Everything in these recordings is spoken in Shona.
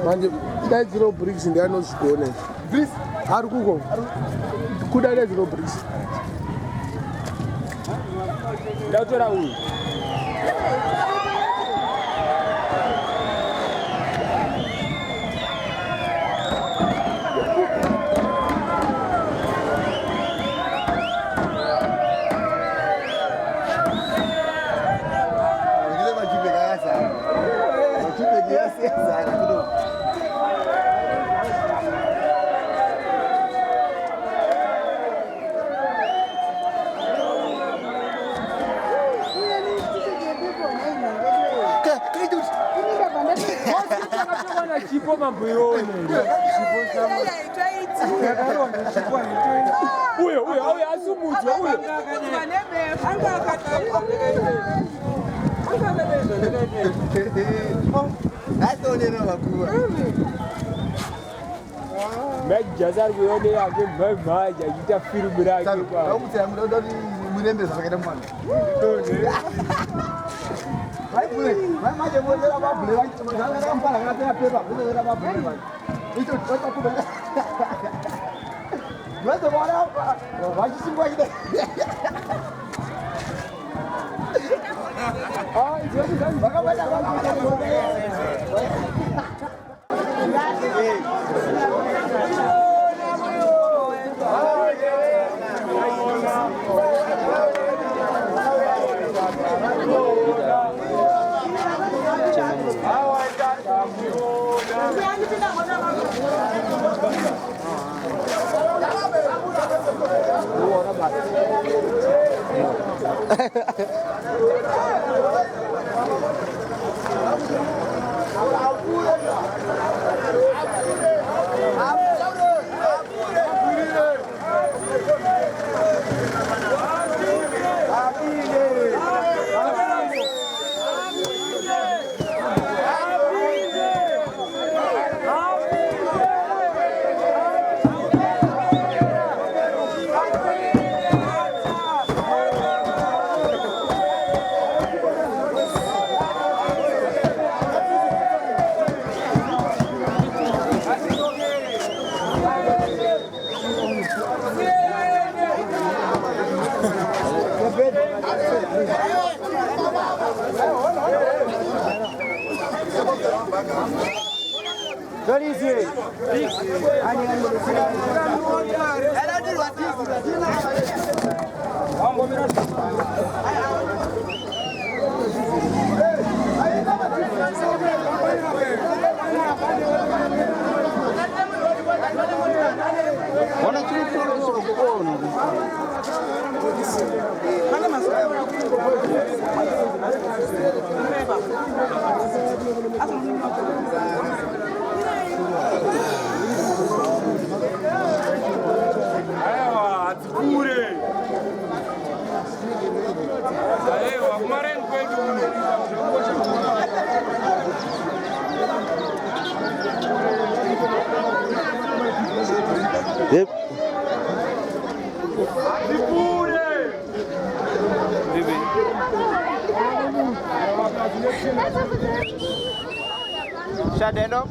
Manje dai zero bricks ndiye no zvikone. Bricks ari kuko. Kuda dai zero bricks. Ndautora uyu. Jazar Guyode again, my mind, you just feel me like I'm Wana chini Yep. Shadendo.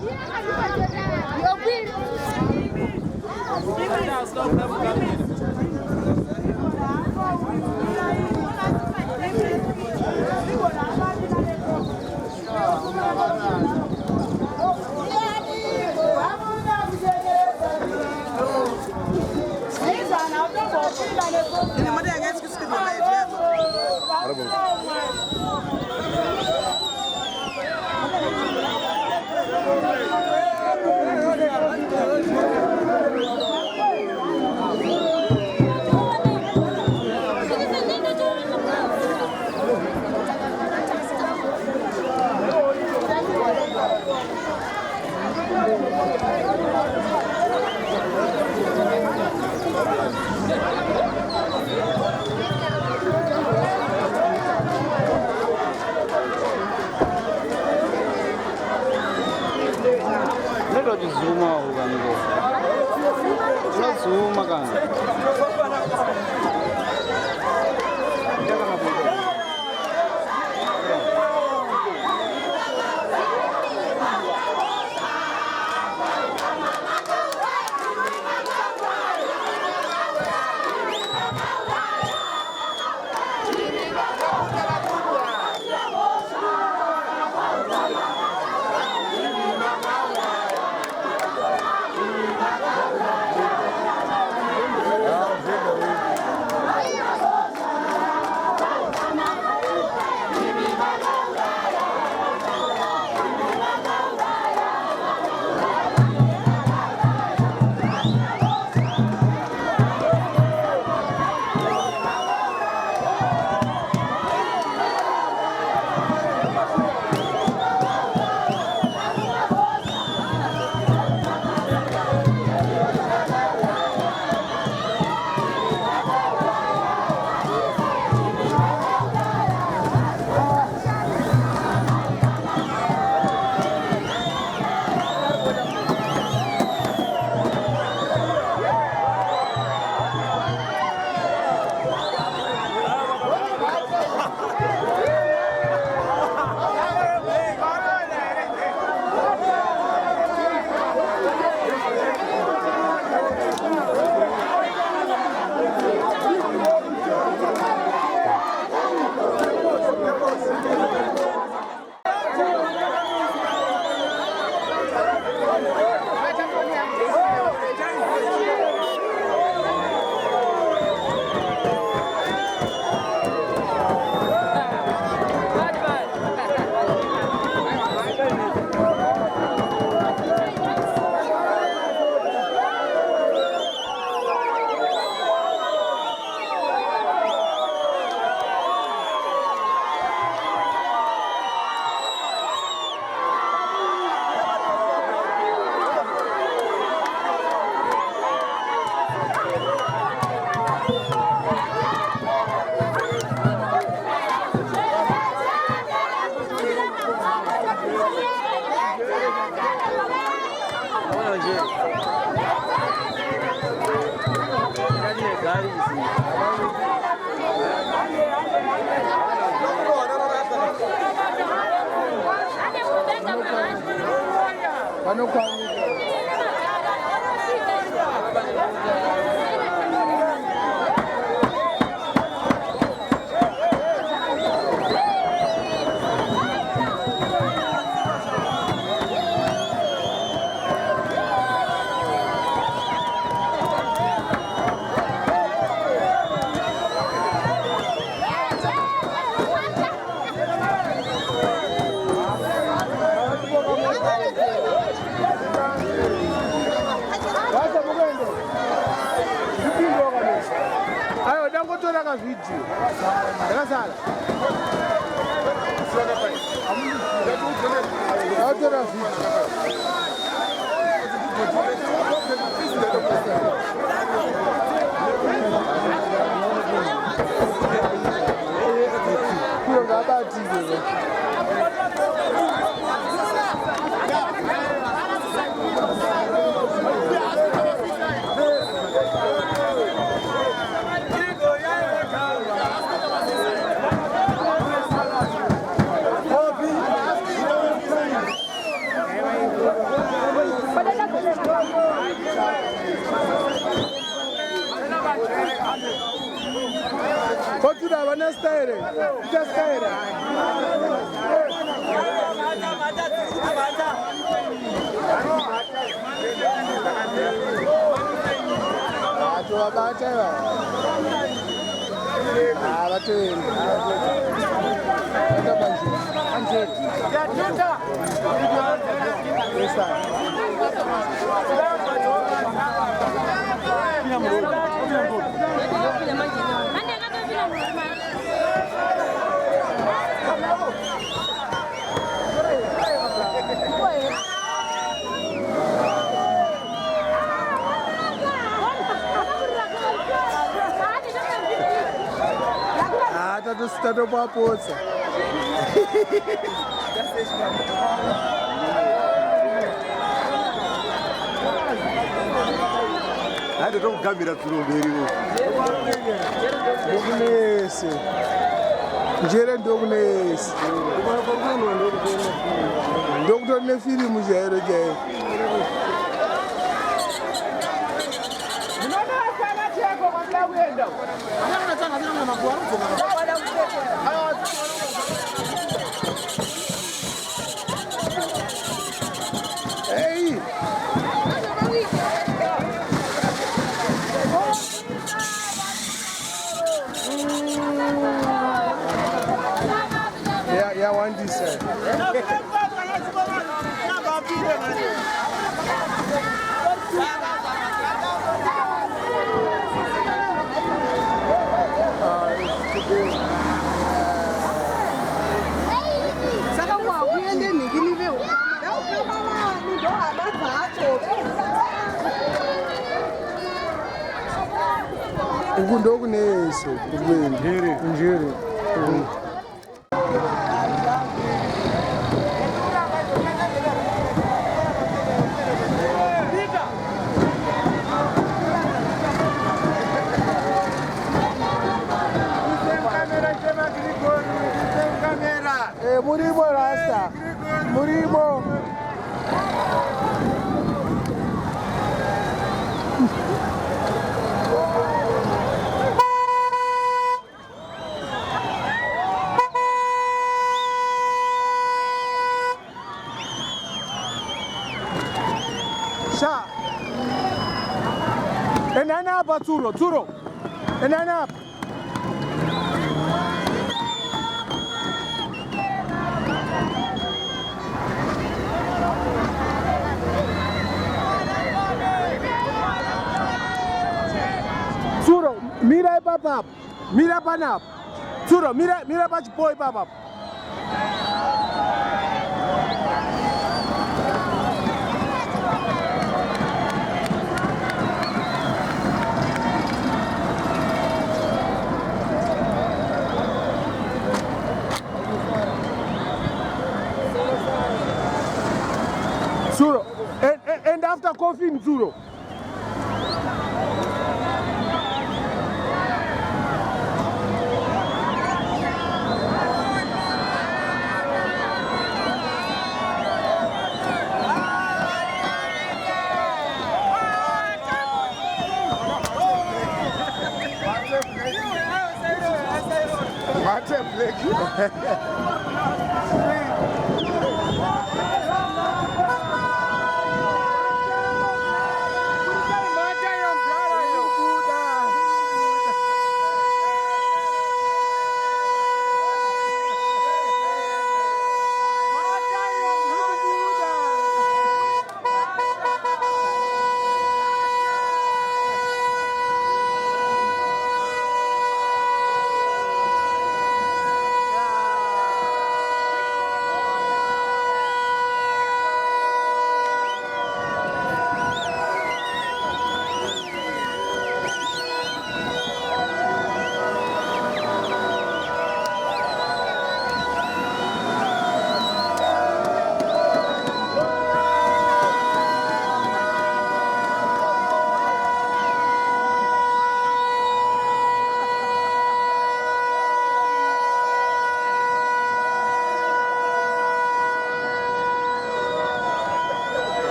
Zuma ugango. Una zuma kan. Tangotora ka video. Yakasala. Tangotora video. Kuyo ngabati nje. Fortuna bana style. Ita style. Atu abata ba. Abatu. Ada banji. Anje. Ya tunda. Esta. Tá uma poça. Hadi ndo kamera turoberiwo. Dognese. Njere dognese. Doctor ne film jere je. Hey! Yeah, one this side. Ukundo kuneso kubeni njere Murimo rasta Murimo Sha Enana hapa Turo Enana hapa Turo mira papa mira pana Turo mira pa chipoi papa Zuro, and after coffee in Zuro.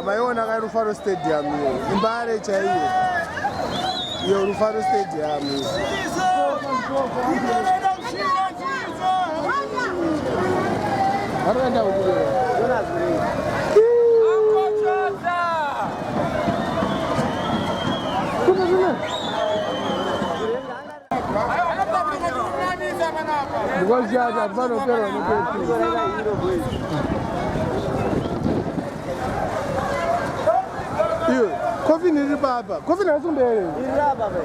maiona kai Rufaro Stadium iyo imbare chaiyo iyo Rufaro Stadium Aranda ukule Because ya ya bano pero no Iyo, kofi ni ribaba. Kofi na zumbere. Ribaba be.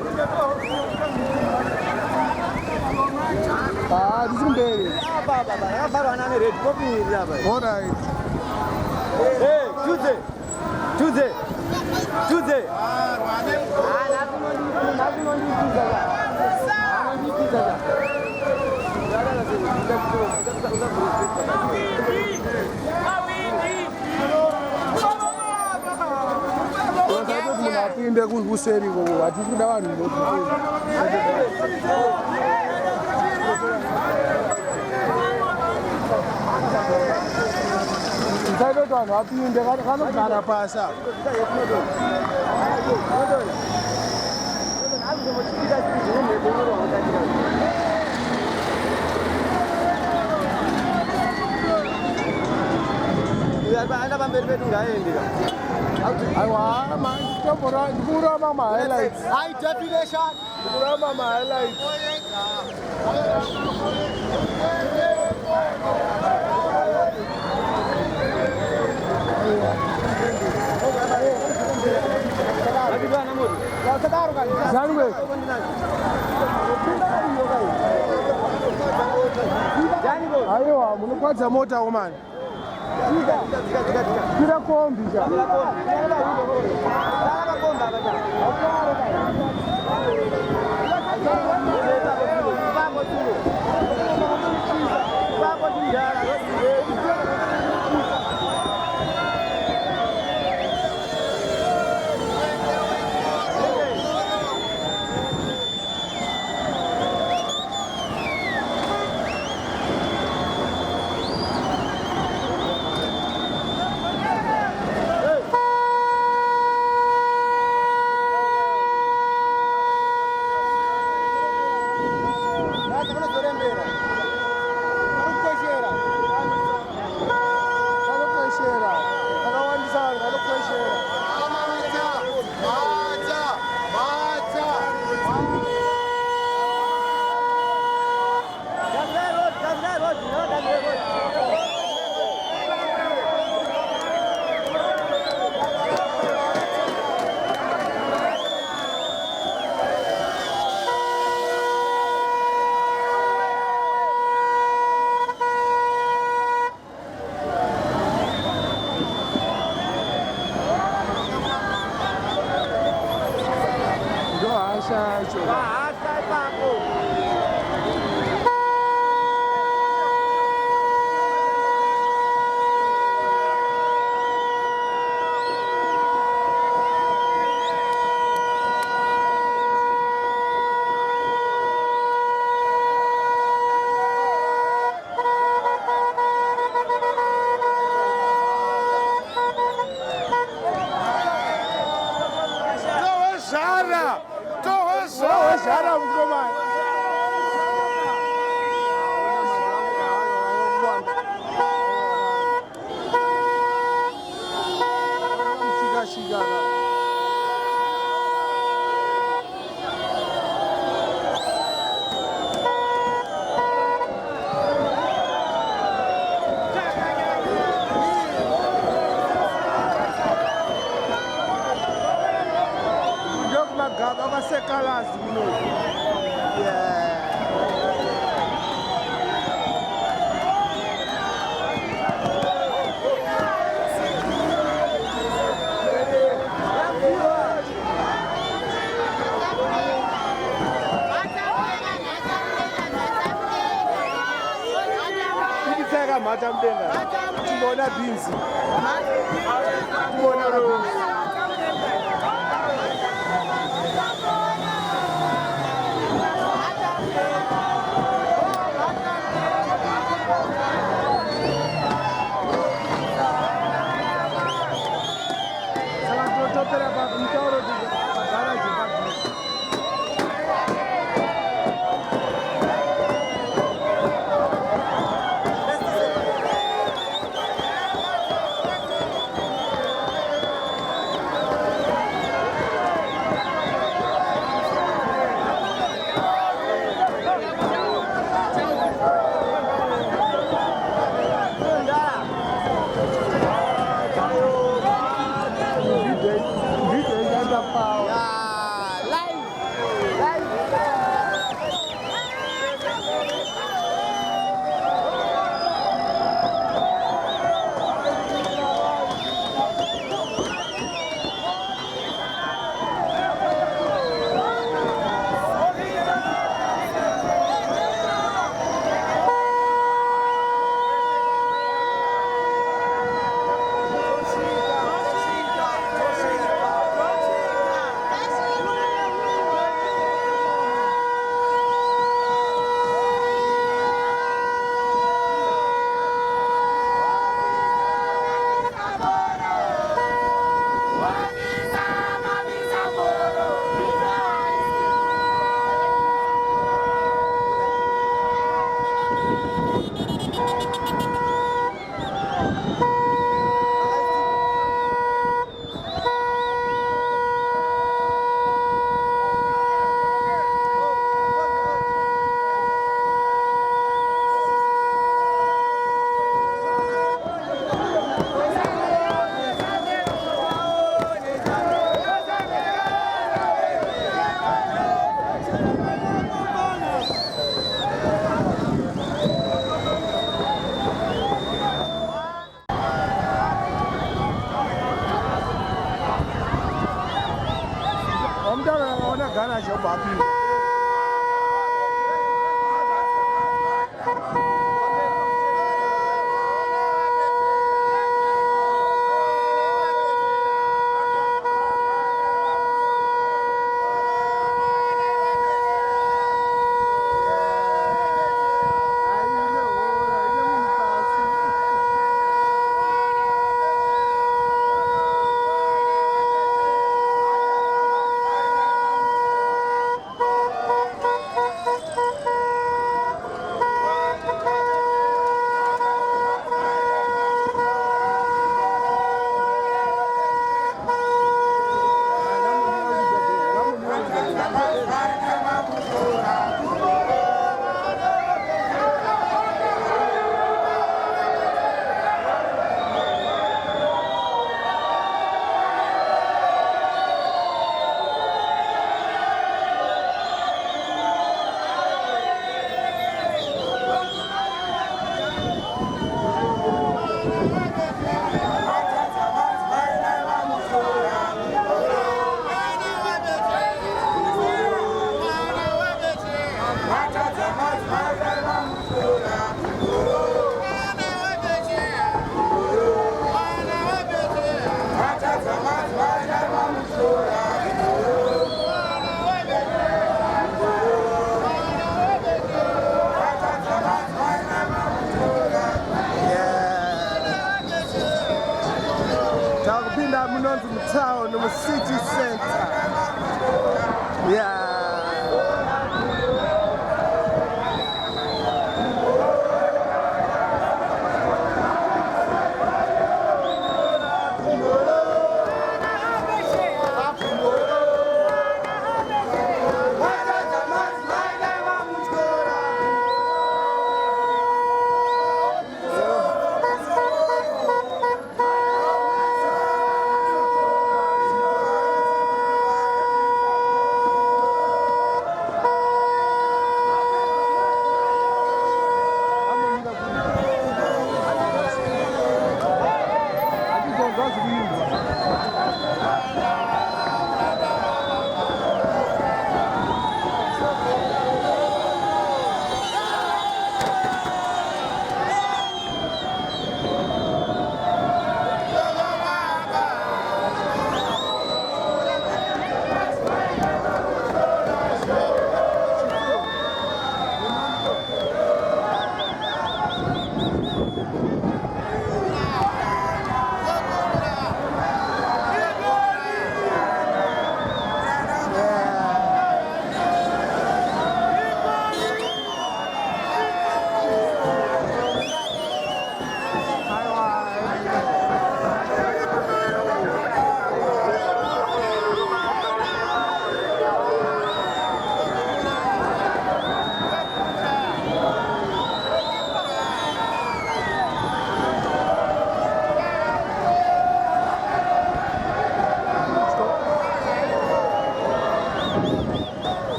Ah, zumbere. Baba baba, ya baba na red kofi ni ribaba. All right. Hey, Tuesday. Apinde kuseri ko ati kuda vanhu vokuti Ntaito vanhu apinde kanogara pasa Ana pamberi pedu ngaendika. Aiwa, ndikura ma highlights. High definition. Ndikura ma highlights. Zangwe. Aiwa, munokwadza mota woman. Kira kombi ja. colors, you know. Yeah. Mata mdenga. Mbona beans. Mbona beans. Ghana show happy. Town, the city center. Yeah.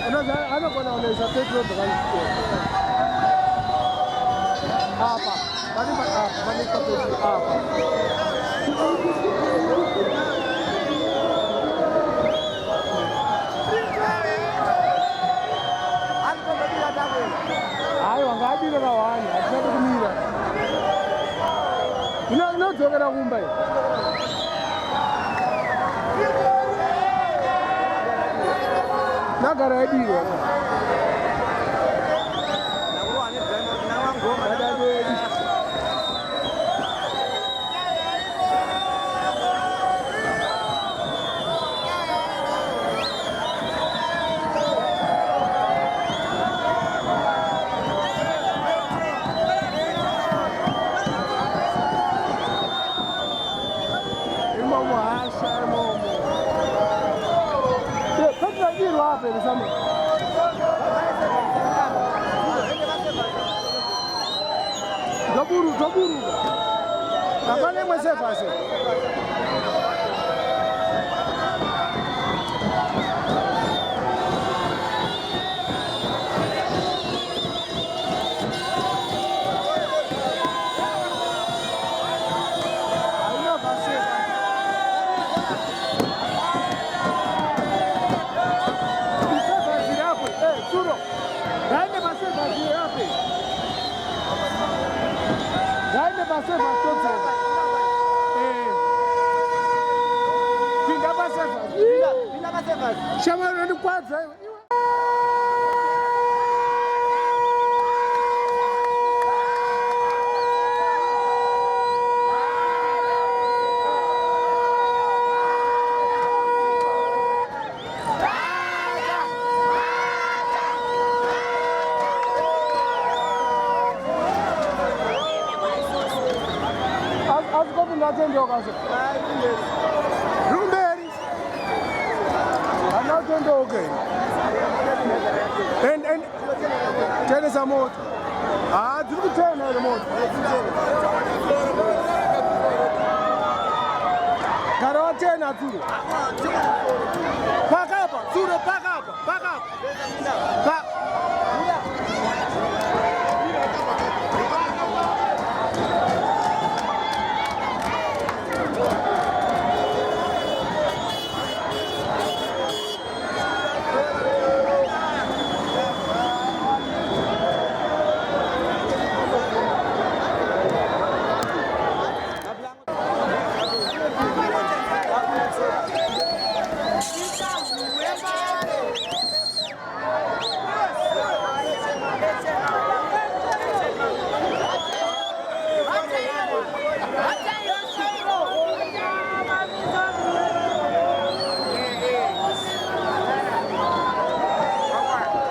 anogona kunoisa petrol apa vaneka petrol apa aiwa ngaadira kawani hatisati kumira inodzokera kumba nagara yadiro Toburu kapane mwese fase chama de quatro. As government attend Rumberi. I'm not going to okay. And tell us a motor. Do you turn the motor? Carotena too. Pack up, pack up.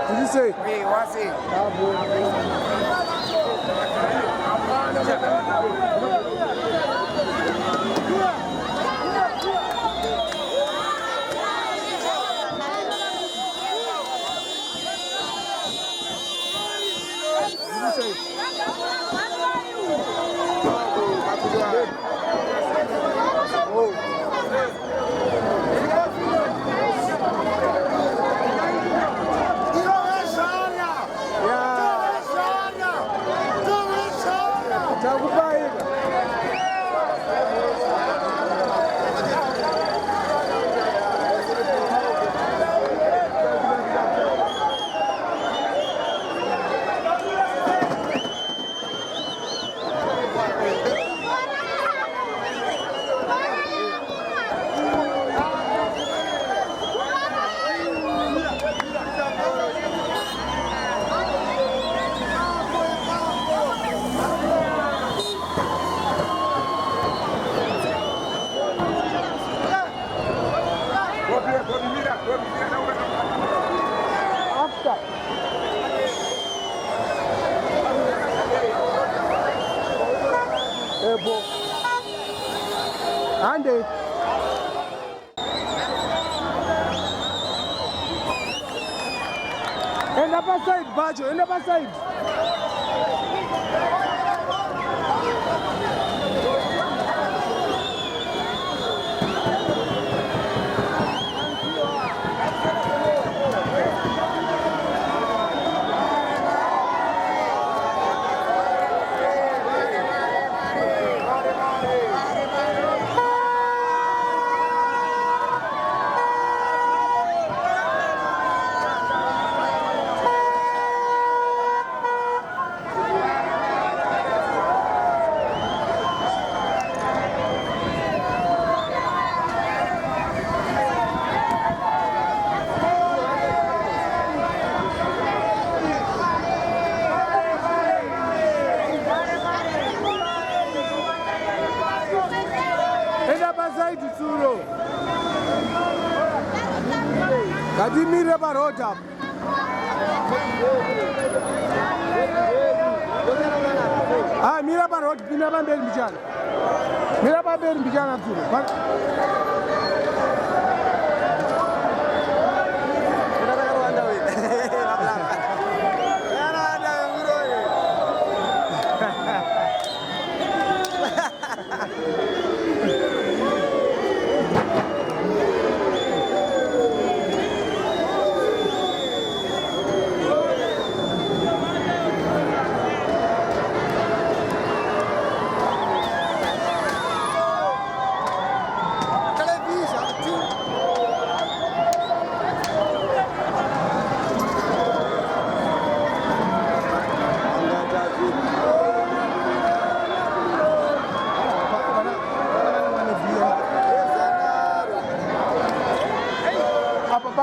Did you say? Oui, voici. Andy. End up side, Bajo, end up side. ngatimire parodi apo. Mira parodi, pinda pamberi mbichana. Mira pamberi mbichana dzulo.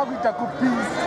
Kuita kupisi.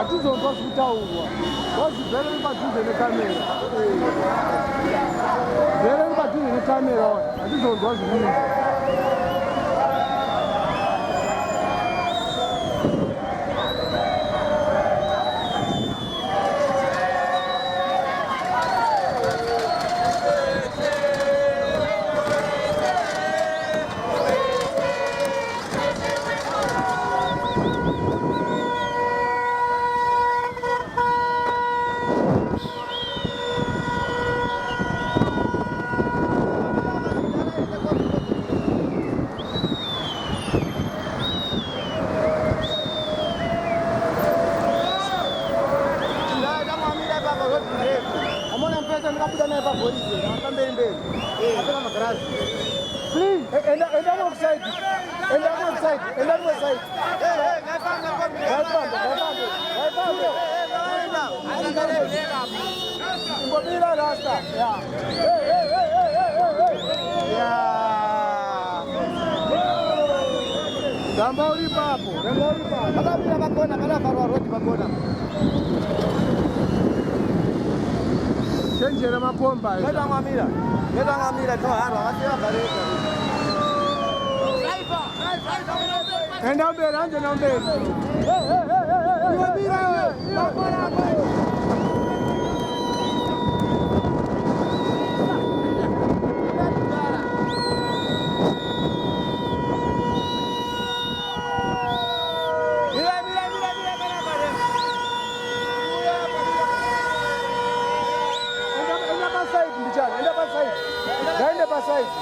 Atizonzwa kutaurwa wazibvere padhuze nekamera bvere padhuze nekamera atizonzwa zvinhu Please, and I'm outside. And I'm outside. And I'm outside. Gamba uri papo. Akapira pakona, panafarwa rodi pakona. Chenjera mapomba. Ngeta ngamira tohara wasira bareka. Enda mbele, anje na mbele. Ngambira wewe.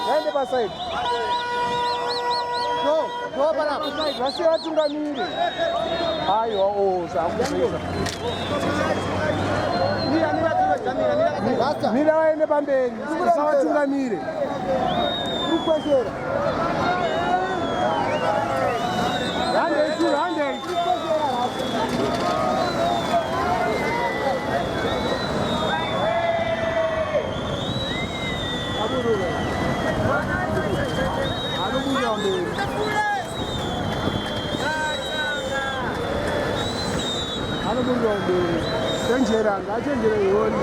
Gaende paside. No, para. Wasi watungamire. Ayo, zakuzviza. Mira waende pamberi. Sawatungamire. Kukweshera. Hande. Chenjera yoni.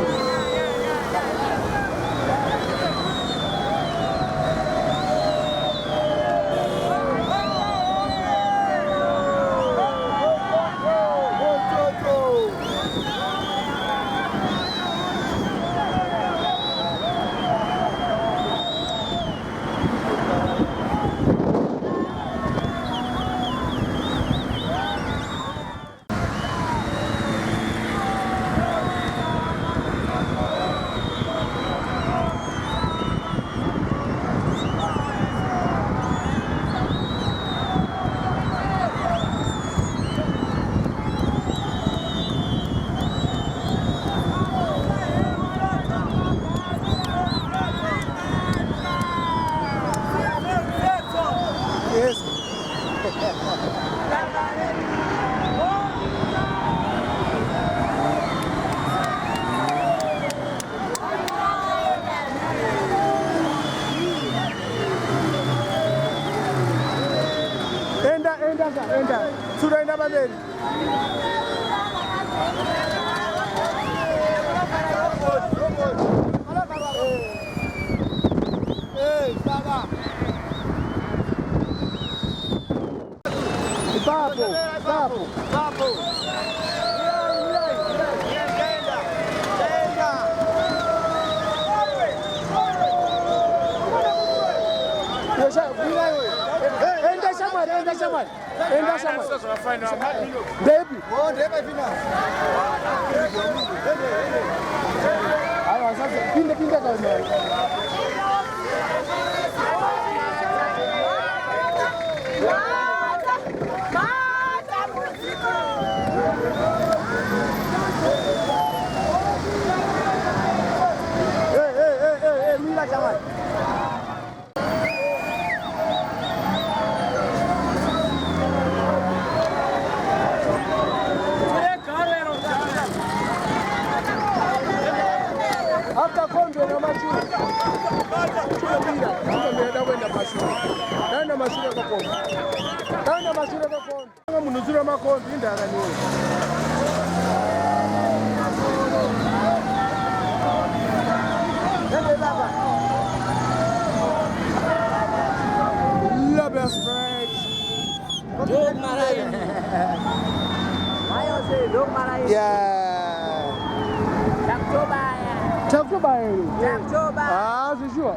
Enda. Suraenda pamberi. Papo. Enda shamari. Debi. Ayo sasa pinda kau. Mira chaval. After Kondo na mashule. Mira, ndio kwenda mashule. Nenda mashule kwa Kondo. Kama mnuzura makondo indara ni. Love best friends. Dog marai. Ayo say dog marai. Yeah. Chaktoba. Ah, c'est sûr.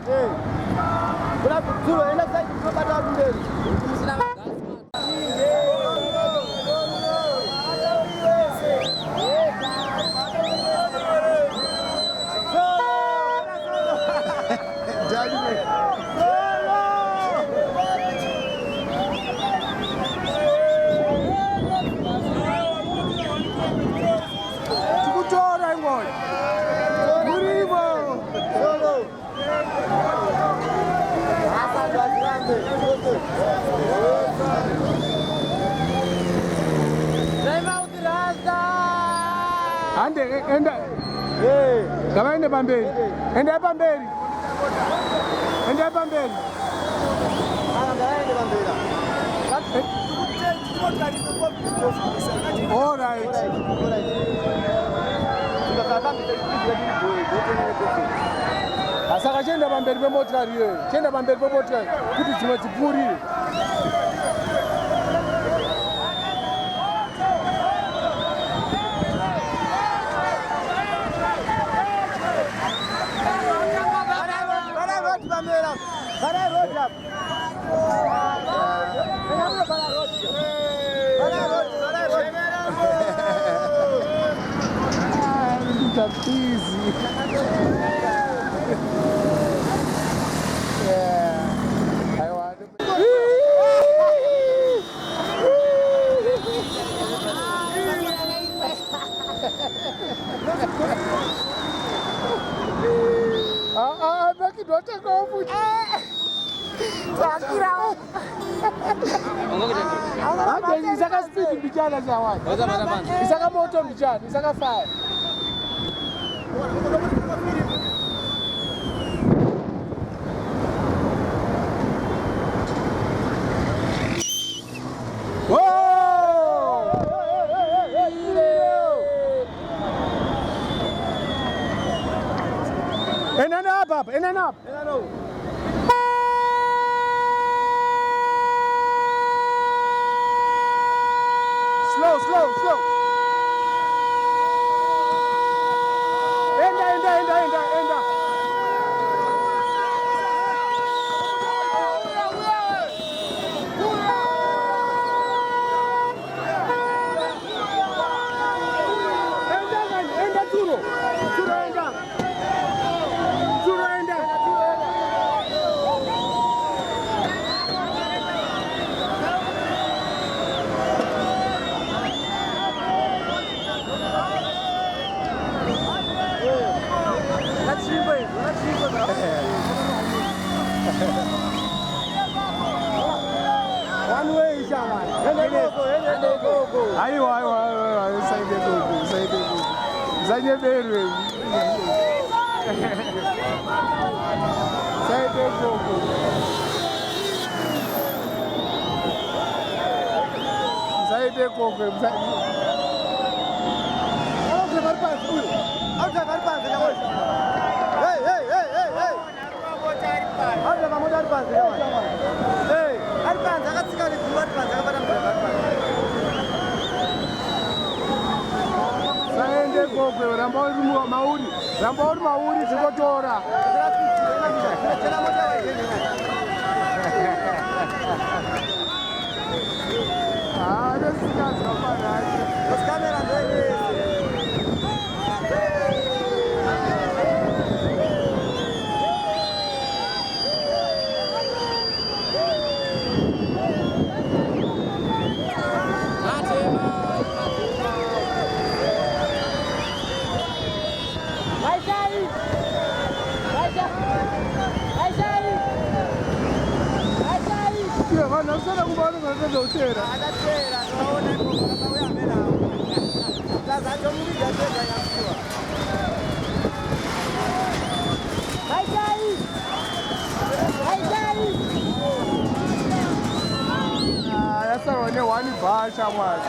Kuna tulo ina sai kutoka na mbele. Ande enda Gawaende pamberi. Enda pamberi. Enda pamberi. All right. Asaka chenda pamberi pemotokari iyoyo. Chenda pamberi pemotokari kuti dzimwe dzipfuurire. Easy. Yeah. I want to. Make it not take off with Isaka speed vijana za watu. Isaka moto vijana, Isaka fire. Up, in and up. Slow. Enda. Enda Turo enda. One way, Shaman. Go. Ayo. Say Rambauri mauri zikotora. Nasema kubona ngazozotera. Adatera, tunaona hapo kama wewe amela. Sasa ndio mimi ndio yanafua. Hai. Yasa wane wani bhasha mwana.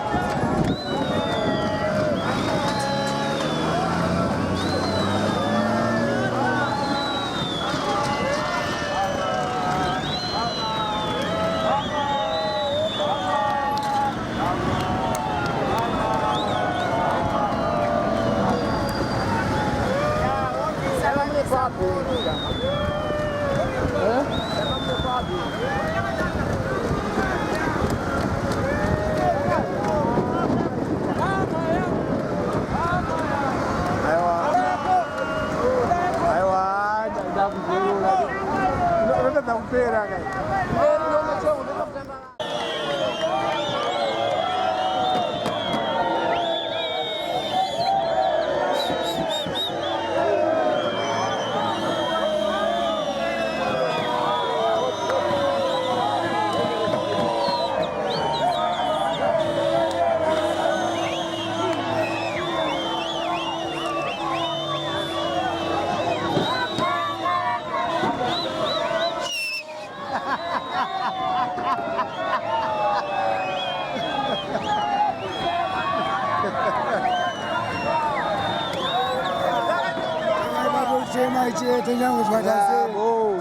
chete nyange chwadase.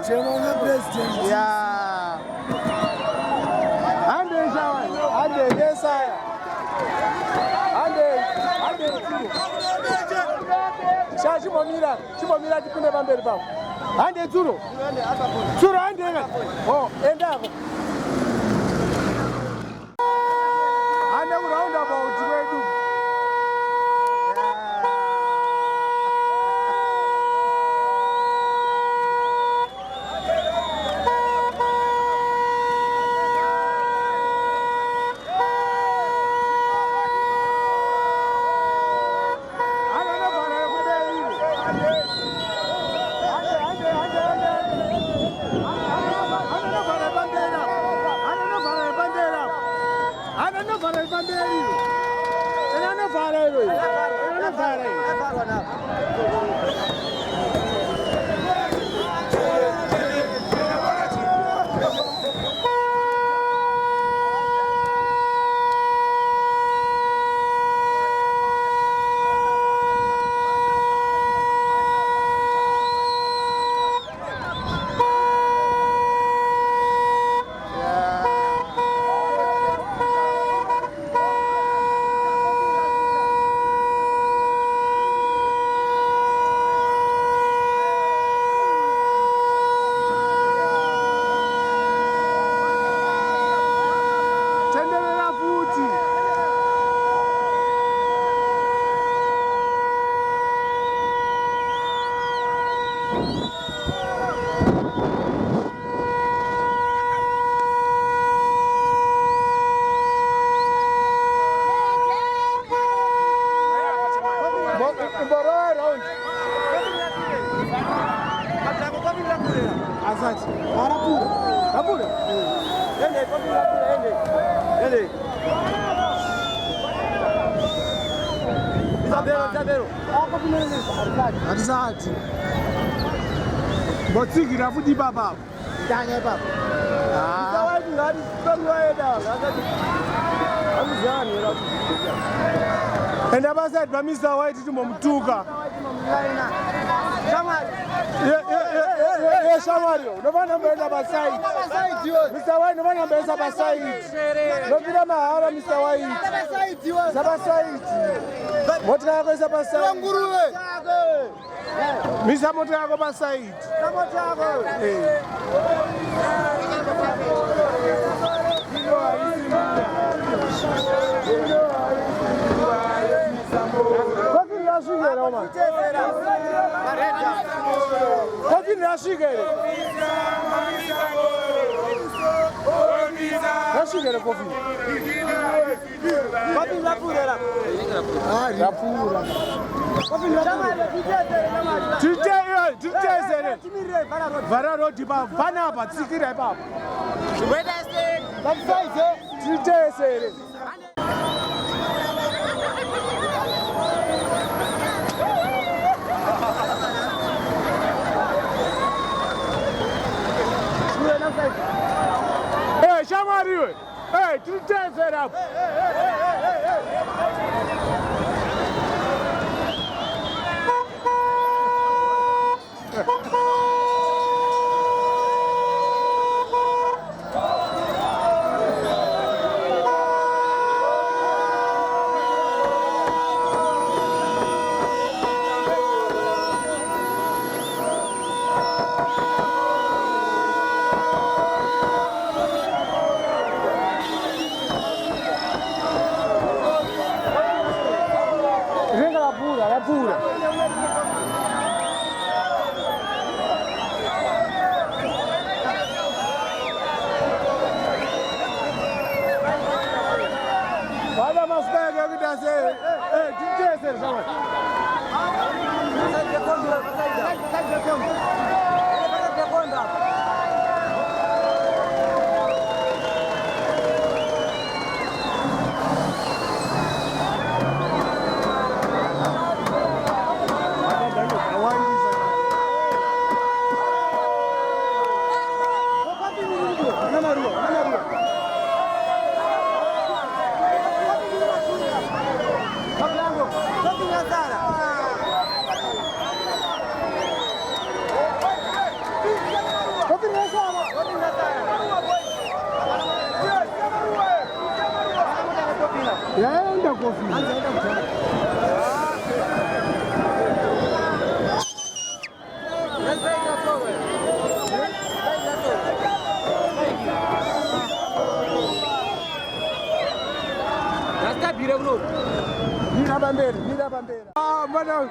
Chemo na president. Yeah. Ande shawan. Ande yesaya. Ande Sha chimomira tipinde pamberi papo. Ande Tsuro. Tsuro ande nga. Oh, endako. Ande round about wedu. Atisati. Botiki rafuti baba. Ndanye baba. Sawaji ngadi kwamwaeda. Amuzani rafuti. Enda basa bamisa white tumomtuka. Shamari. Shamari. Nobana mbeza basai. Mr. White nobana mbeza basai. Nobira mahara Mr. White. Zabasai. Moto yako zabasai. Nguruwe. Misa moto yako basai. Moto yako. Kofi nashigere oma. Kofi nashigere. Nashigere kofi. Kofi lapura. Ah, lapura. Kofi lapura. Tutezere. Vararo diba vana ba tsikira baba. Wednesday. That's tutezere. Hey, Shamari! Hey, tutezere up. Pura. Vada mas pega que tá se. DJ ser sama. Anda kofi. Mira bandera, mira bandera. Ah, mano.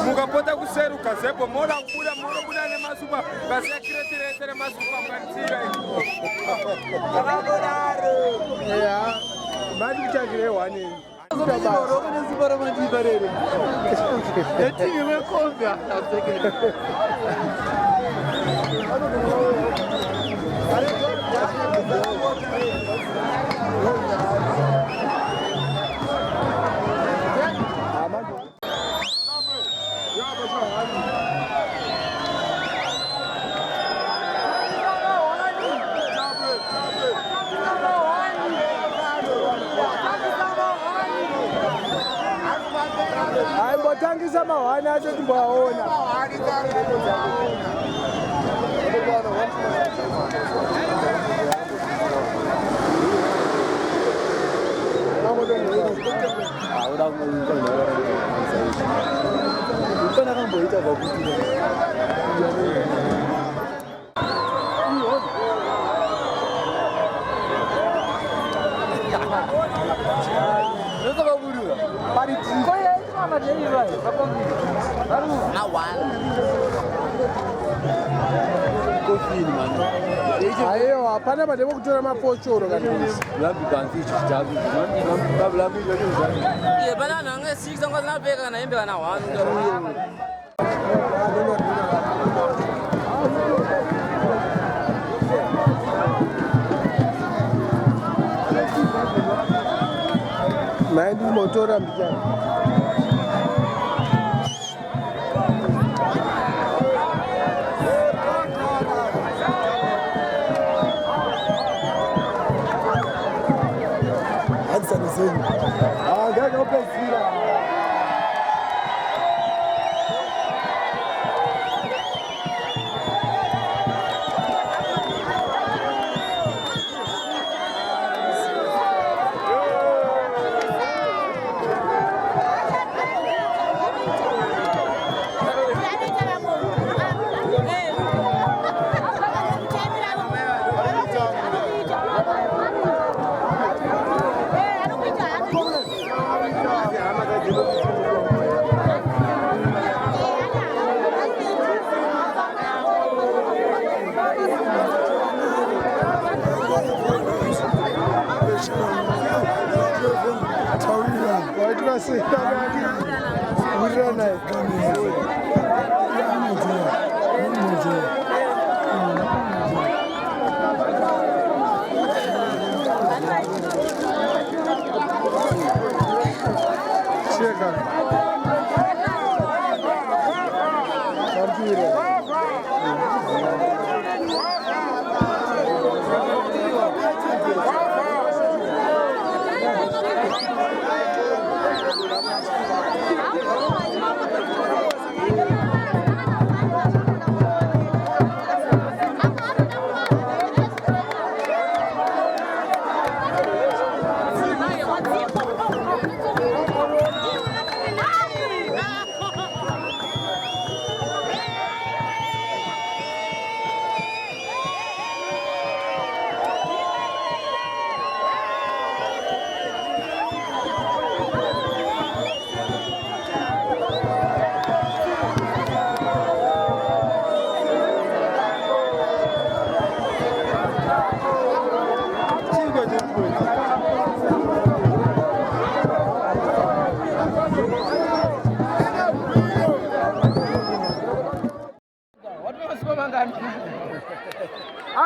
Mukapota kuseruka zepo moda kubuda nemasupa kasekretere masupa mkanitira Yeah, madi kuchagire wani. Tangisa mahani acho timbaona. Ayo, hapana mademo kutora mapochoro kanisa. Lambi kanzicho chabu. Lambi Ye bana nange 6 ngwa na beka na imbe na 1. Maindi motora mbijana. Gaga o Pesira. Kasi Urana. Chega.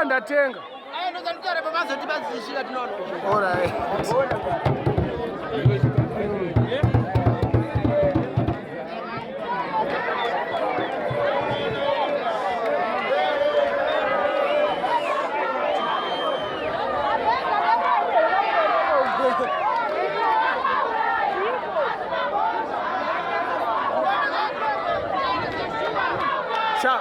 Ndatenga. Ndo zanitare bamazo tibazishika tinono. All right. Sha.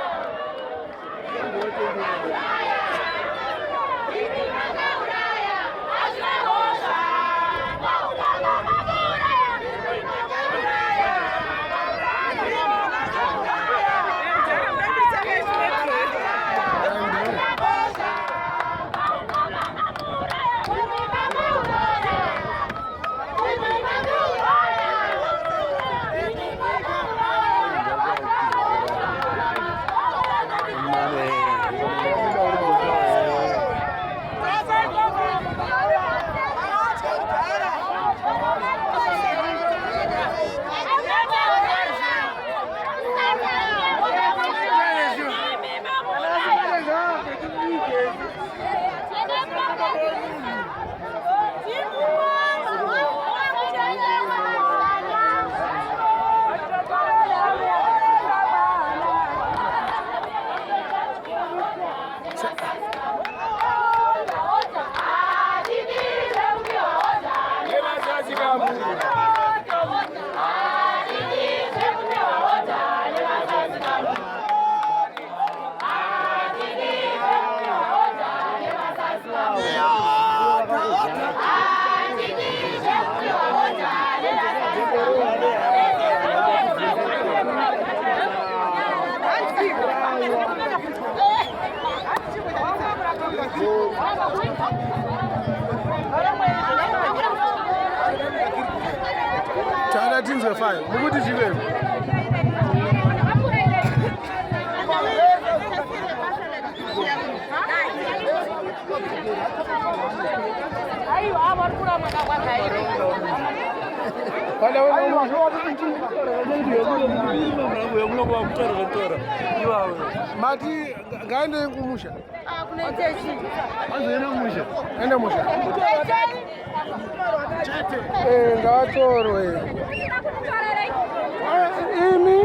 Chana things were fine. Muguti chiwe. Mati ngaende kumusha. Ende musha. Ngatoro imi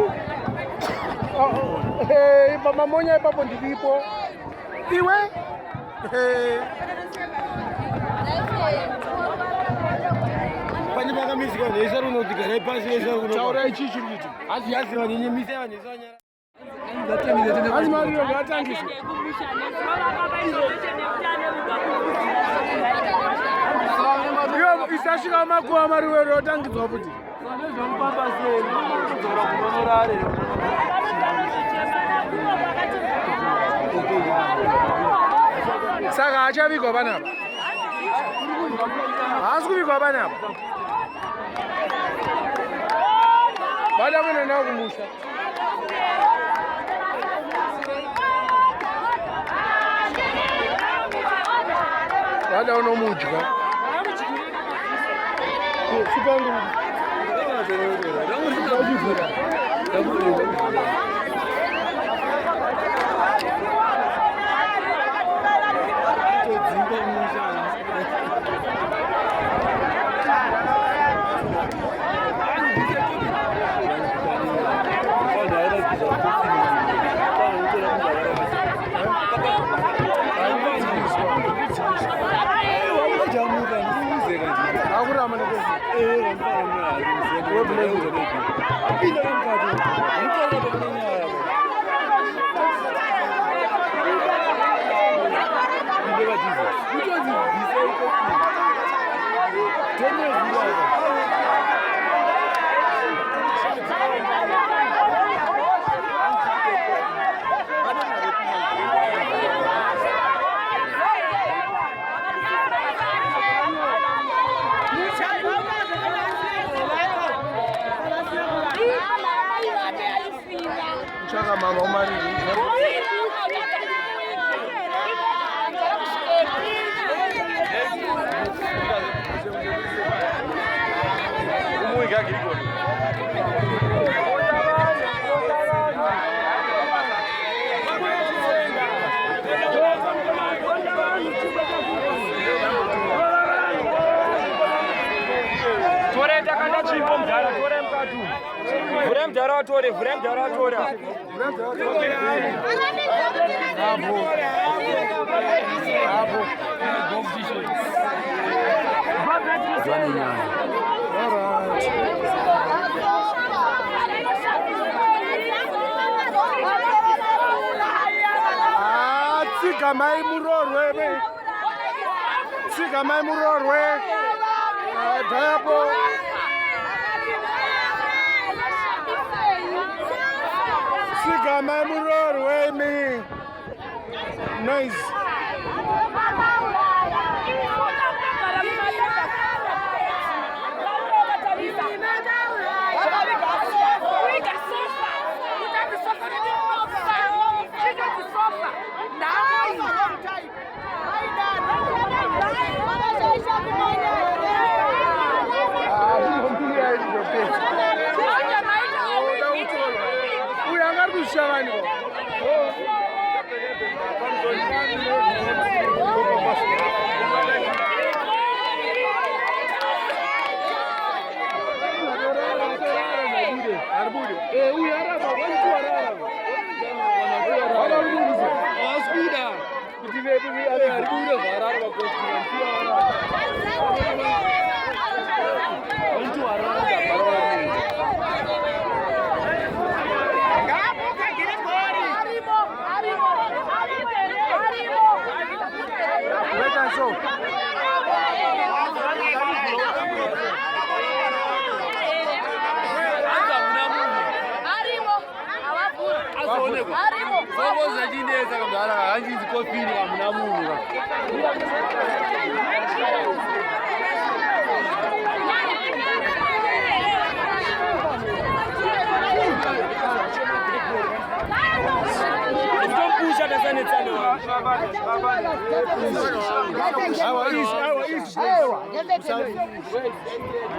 mama monya ipapo ndilipo iwe pani pakamizi kwa nesa runotigara pasi nesa runo taura ichi chiri kuti asi vanyenye mise vanyesonya asi mariro ngatangise yo isashika makuwa mariwero tangidzwa kuti saka achavigwa panapa haasi kuvigwa panapa vada kuenda kumusha vada unomudya supangu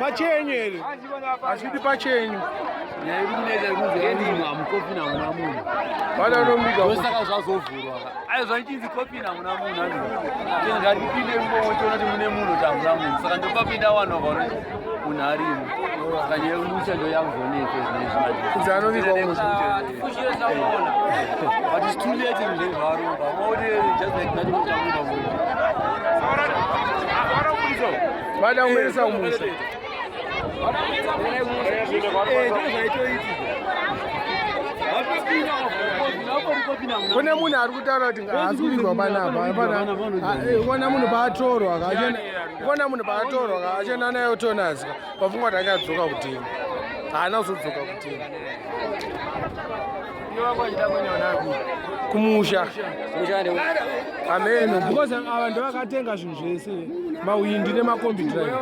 Pachenye. Ashidi pachenye. Kune munhu ari kutaura kuti haasiurirwa panapa kona munhu paatorwa achenda nayo tonazika pafungwa kuti akadzoka kutenga haana kuzodzoka kutenga kumusha ameno because ava ndovakatenga zvinhu zvese mawindi nemakombi drive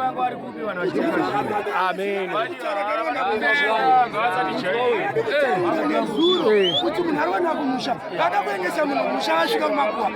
ameno kuti munhu ari wana kumusha kada kuendesa munhu kumusha asvika kumakuwa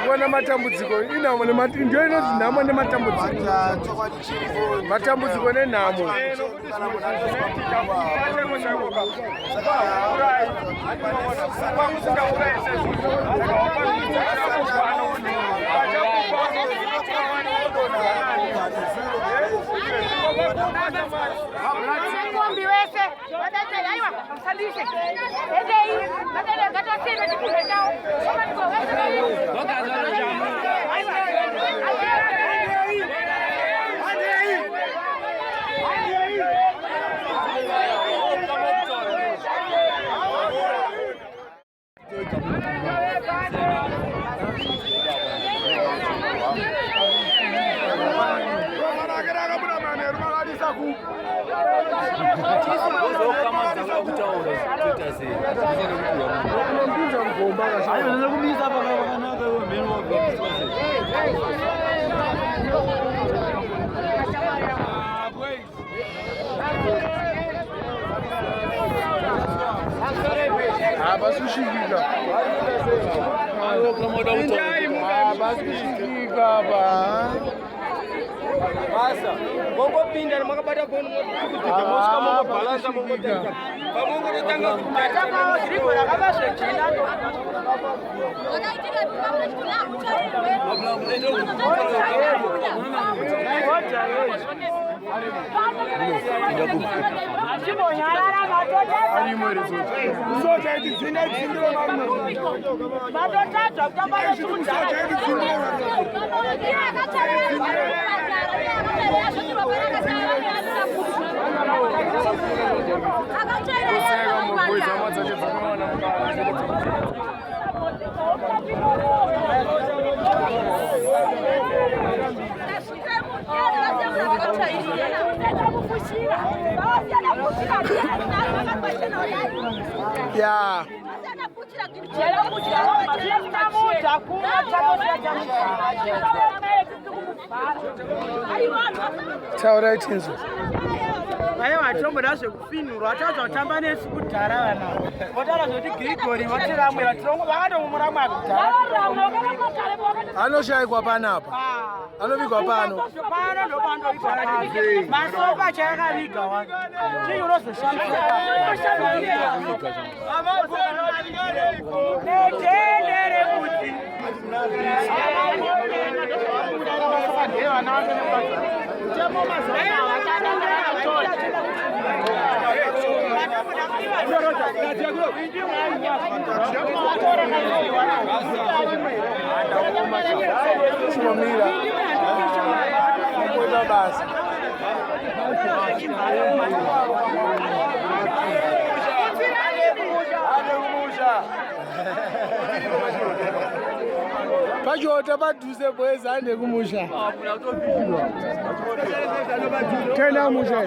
Wana matambudziko inamo ndio inoti nhamo nematambudziko matambudziko nenhamo Ngombe wese wadatela aiwa msandishe endei badala gatasema chikule chao kama niko wewe wakazana jamu Masa, mongo pindah maka pada kono mosika mongo balansa mongo tanga. Pamongo tanga kutaka kwa siripo na kama shekina. Ona itika kama kula Yeah. Taura itenzo. Ayo atombo dashe kufinurwa ataza kutamba nesu kudhara vana. Votara zoti Grigori votiramwe vatirongo vakatomumuramwe akudhara. Anoshayikwa panapa. Anobigwa pano. Pano ndopando ipana. Masoko achakaviga wani. Chii unozoshandisa. Netendere kuti. Pachota padhuze bweza ande kumusha. Tena musha.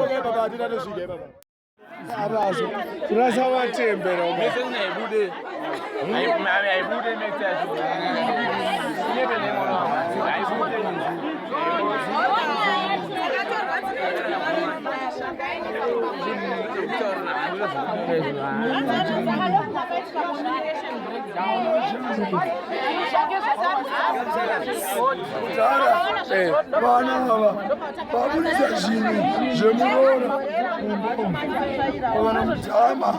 Arazo. Kurasa watembera umwe. Aibude next year. Nebe nemono. Aibude Vana ava vabudisa zvinhu zvemurora vana mutama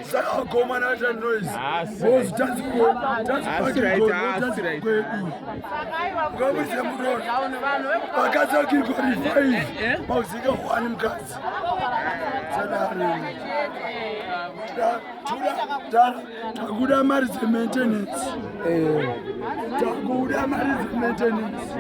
saka agomana aita noise bozi tanzikwedu ngabudise murora vakadzi akirikori 5 mauzika 1 mukadzi takuda mari dzemaintenance takuda mari dzemaintenance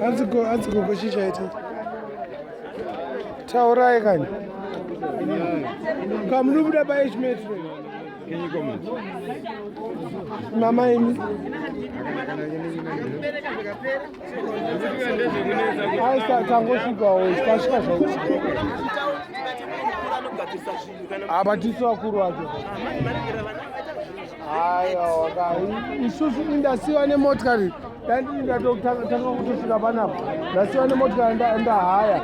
Anzi go chichaiti. Taurai kani. Kamrubuda by each metro. Can you comment? Mama imi. Aisa tangosvikawo tasvika zvauti. Abatiso wakuru wacho. Aiwa, isusu indasiwa nemotikari. Ndatotanga kutosvika panapo. Ndasiwa nemotikari ndahaya.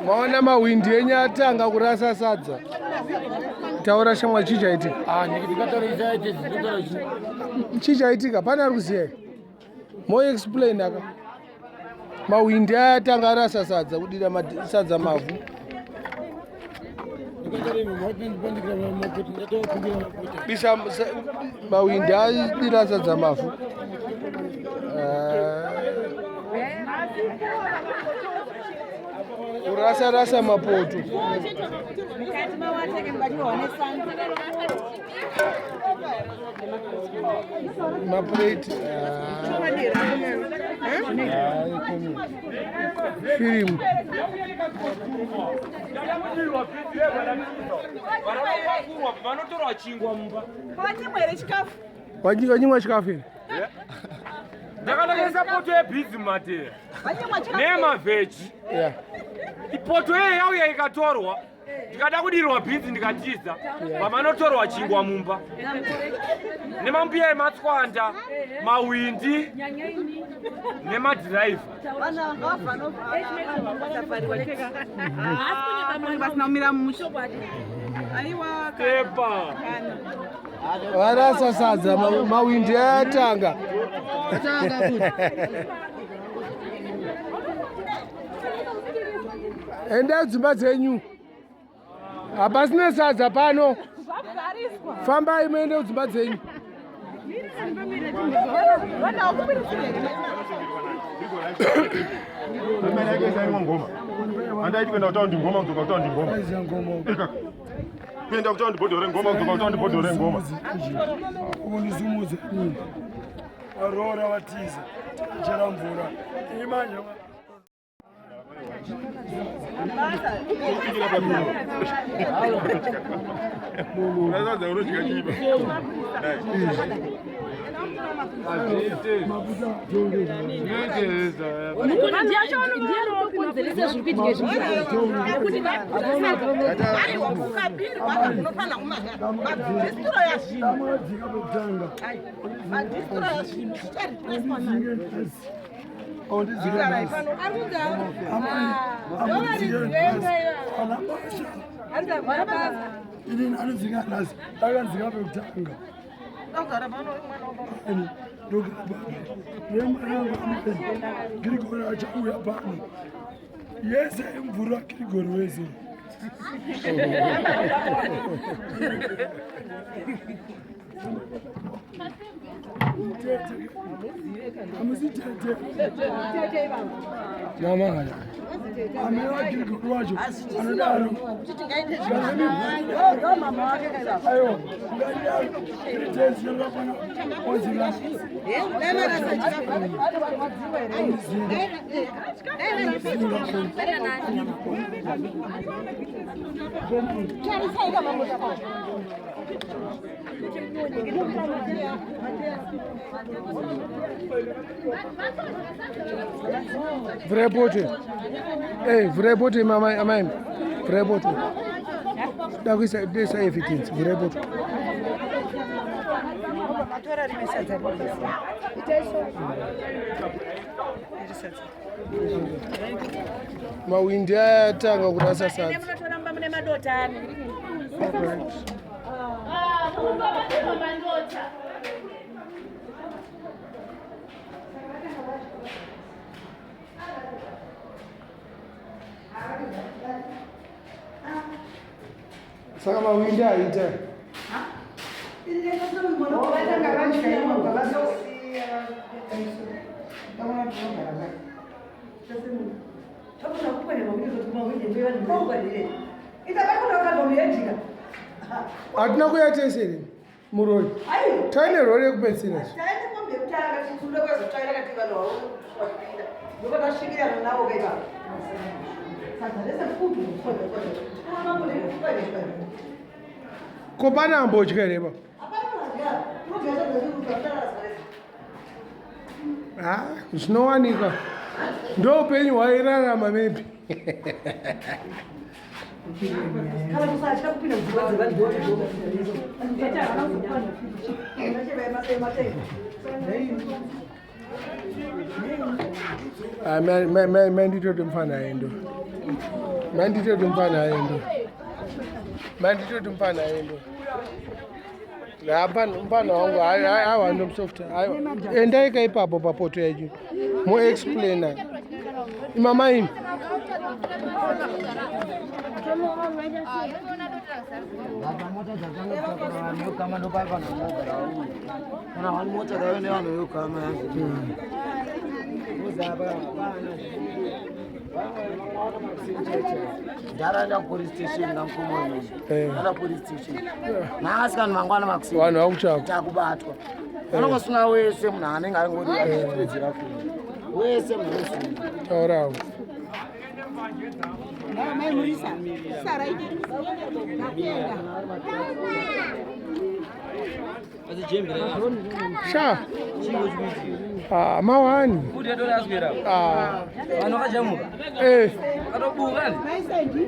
Maona mawindi enyu atanga kurasa sadza. Taura shamwa chichaitika. Chichaitika pana ari kuziya. Mo explain aka. Mawindi atanga arasa sadza kudira sadza mavhu. Bisa mawindi adira sadza mavhu. Kurasa mapoto. Maplate. Film. Wanyimwa chikafu. Ndakanakesa poto yebhizi mate. Nemaveji. Yeah. Ipoto yeye yauya ikatorwa. Ndikada kudirwa bhizi ndikatiza. Pamanotorwa chingwa mumba. Nemambuya ematswanda, mawindi, nemadhiraivha. Pepa. Varasa sadza mawindi atanga. Enda dzimba dzenyu. Hapasina sadza pano. Fambai muende dzimba dzenyu. Kuenda kutaundi bhodhoro ngoma kuzoka kutaundi bhodhoro ngoma. Unizumuze nini? Arora watiza. Chera mvura. Imanya. Yes, I'm Grigori. Mama. Vrepote. Hey, vrepote mama amai. Vrepote. Dakwisa desa evidence. Vrepote. Mawindi atanga kurasa sadza. Saka mawindi aita. Atina kuyatesere murori. Taine rori yekupedzisira. Ko pana mbotya here ba? Zvinowanika. Ndo upenyu hwairarama maybe. Manditoti mfana aendo. Mfana wangu hawa ndo software. Endaika ipapo papoto yeju. Mo explainer. Mama ini. Police station police station. Naaskan mangwana makusi. Vanhu vakuchapa. Chakubatwa. Vanokusunga wese munhu anenge ari ngori achipedzera kuno. Wese munhu. Taurawo. Sha. Mawani.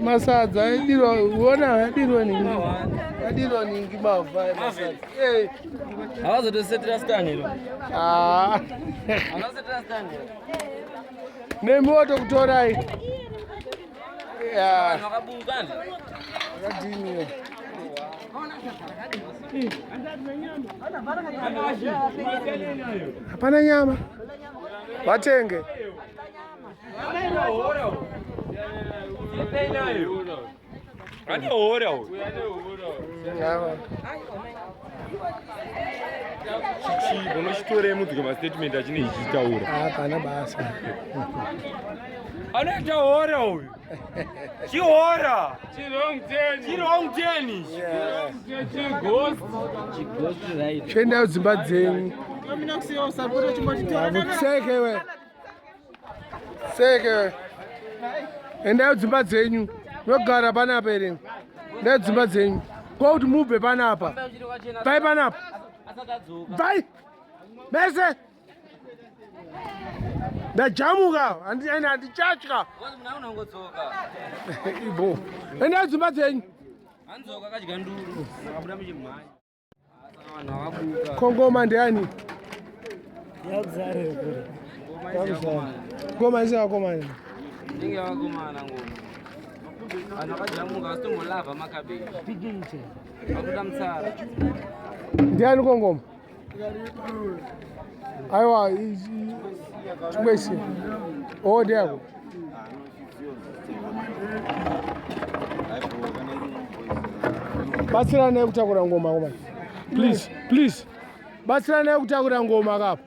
Masadza yadirwa uona yadirwa ningi. Yadirwa ningi mavha masadza. Havazotosetera staniro. Havazosetera staniro. Nemoto kutorai. Wakabuka nje. Yakadini. Hapana nyama. Watenge. Ane hora ho. Chichi unochitore mudzi kwa statement achine ichitaura. Hapana basa. Anoita hora huyu. Chihora. Chirongteni. Ghost right. Chenda dzimba dzenyu. Sekewe. Enda dzimba dzenyu. Nogara panapa ere. Nda dzimba dzenyu. Kwa kuti mubve panapa. Vai panapa. Vai. Mese. Ndajamuka. Handichatya. Ibo. Enda dzimba dzenyu. Anzoka kadya nduru. Abuda muchimhanya. Kongoma ndiani? Yakuzare kure. Ngoma isi yakomana. Ndinge yakomana ngoma. Vanhu vakajamuka vasitombolava makabeji. Pigiche. Vakuda mutsara. Ndiani kongoma? Aiwa chikwesi. Oh ndiako. Batsirana kutakura ngoma koma. Please. Batsirana kutakura ngoma kapo.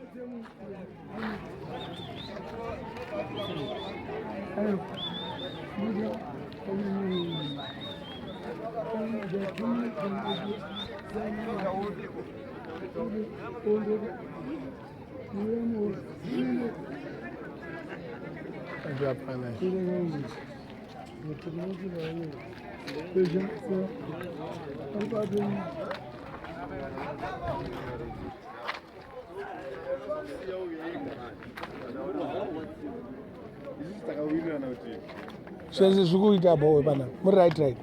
Zvese zvikuita bowe pana muri right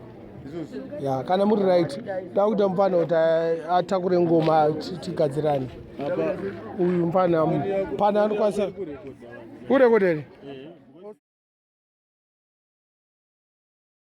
ya kana muri right ndakuita mufana kuti atakure ngoma tigadzirane uyu mufana pana anokwanisa kurekodere